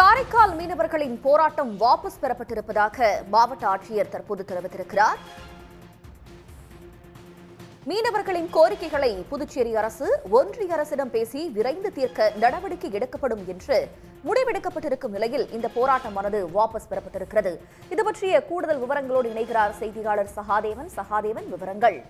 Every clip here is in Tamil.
காரைக்கால் மீனவர்களின் போராட்டம் வாபஸ் பெறப்பட்டிருப்பதாக மாவட்ட ஆட்சியர் தற்போது தெரிவித்திருக்கிறார். மீனவர்களின் கோரிக்கைகளை புதுச்சேரி அரசு ஒன்றிய அரசிடம் பேசி விரைந்து தீர்க்க நடவடிக்கை எடுக்கப்படும் என்று முடிவெடுக்கப்பட்டிருக்கும் நிலையில் இந்த போராட்டமானது வாபஸ் பெறப்பட்டிருக்கிறது. இது பற்றிய கூடுதல் விவரங்களோடு இணைகிறார் செய்தியாளர் சகாதேவன். விவரங்கள்.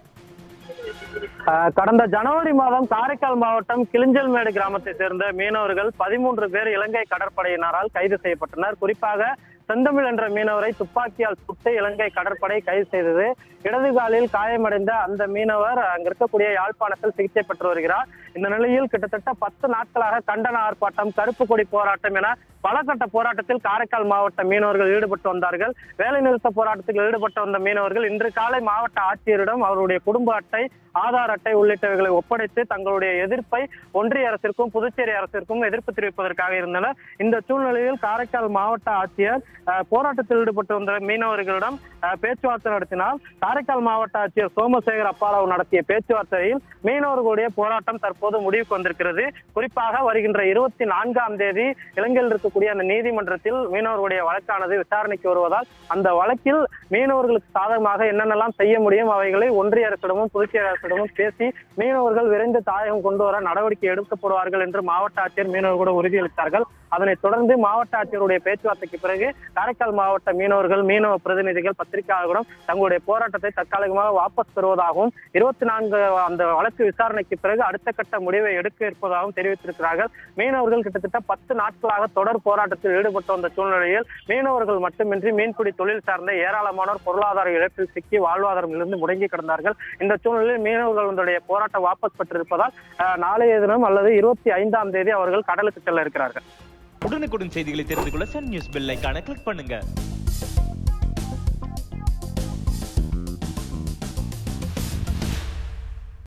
கடந்த ஜனவரி மாதம் காரைக்கால் மாவட்டம் கிளிஞ்சல்மேடு கிராமத்தை சேர்ந்த மீனவர்கள் 13 பேர் இலங்கை கடற்படையினரால் கைது செய்யப்பட்டனர். குறிப்பாக செந்தமிழ் என்ற மீனவரை துப்பாக்கியால் சுட்டு இலங்கை கடற்படை கைது செய்தது. இடது காலில் காயமடைந்த அந்த மீனவர் அங்க இருக்கக்கூடிய யாழ்ப்பாணத்தில் சிகிச்சை பெற்று வருகிறார். இந்த நிலையில் கிட்டத்தட்ட 10 நாட்களாக கண்டன ஆர்ப்பாட்டம், கருப்பு கொடி போராட்டம் என பல கட்ட போராட்டத்தில் காரைக்கால் மாவட்ட மீனவர்கள் ஈடுபட்டு வந்தார்கள். வேலை நிறுத்த போராட்டத்தில் ஈடுபட்டு வந்த மீனவர்கள் இன்று காலை மாவட்ட ஆட்சியரிடம் அவருடைய குடும்ப அட்டை, ஆதார் அட்டை உள்ளிட்டவைகளை ஒப்படைத்து தங்களுடைய எதிர்ப்பை ஒன்றிய அரசிற்கும் புதுச்சேரி அரசிற்கும் எதிர்ப்பு தெரிவிப்பதற்காக இருந்தனர். இந்த சூழ்நிலையில் காரைக்கால் மாவட்ட ஆட்சியர் போராட்டத்தில் ஈடுபட்டு வந்த மீனவர்களிடம் பேச்சுவார்த்தை நடத்தினார். காரைக்கால் மாவட்ட ஆட்சியர் சோமசேகர் அப்பாராவ் நடத்திய பேச்சுவார்த்தையில் மீனவர்களுடைய போராட்டம் தற்போது முடிவுக்கு வந்திருக்கிறது. குறிப்பாக வருகின்ற 24ஆம் தேதி இலங்கையில் இருக்கக்கூடிய அந்த நீதிமன்றத்தில் மீனவர்களுடைய வழக்கானது விசாரணைக்கு வருவதால் அந்த வழக்கில் மீனவர்களுக்கு சாதகமாக என்னென்னலாம் செய்ய முடியும் அவைகளை ஒன்றிய அரசிடமும் புதுச்சேரி அரசிடமும் பேசி மீனவர்கள் விரைந்து தாயகம் கொண்டு வர நடவடிக்கை எடுக்கப்படுவார்கள் என்று மாவட்ட ஆட்சியர் மீனவர்களுடன் உறுதியளித்தார்கள். அதனைத் தொடர்ந்து மாவட்ட ஆட்சியருடைய பேச்சுவார்த்தைக்கு பிறகு காரைக்கால் மாவட்ட மீனவர்கள், மீனவ பிரதிநிதிகள், பத்திரிகையாளர்களும் தங்களுடைய போராட்டத்தை தற்காலிகமாக வாபஸ் பெறுவதாகவும் 24 அந்த வழக்கு விசாரணைக்கு பிறகு அடுத்த கட்ட முடிவை எடுக்க இருப்பதாகவும் தெரிவித்திருக்கிறார்கள். மீனவர்கள் கிட்டத்தட்ட 10 நாட்களாக தொடர் போராட்டத்தில் ஈடுபட்டு வந்த சூழ்நிலையில் மீனவர்கள் மட்டுமின்றி மீன்பிடி தொழில் சார்ந்த ஏராளமானோர் பொருளாதார இழப்பில் சிக்கி வாழ்வாதாரம் இருந்து முடங்கி கிடந்தார்கள். இந்த சூழ்நிலையில் மீனவர்களுடைய போராட்டம் வாபஸ் பெற்றிருப்பதால் நாளைய தினம் அல்லது 25ஆம் தேதி அவர்கள் கடலுக்கு செல்ல இருக்கிறார்கள். உடனுக்குடன் செய்திகளை தெரிந்து கொள்ள சன் நியூஸ் பெல் ஐகானை கிளிக் பண்ணுங்க.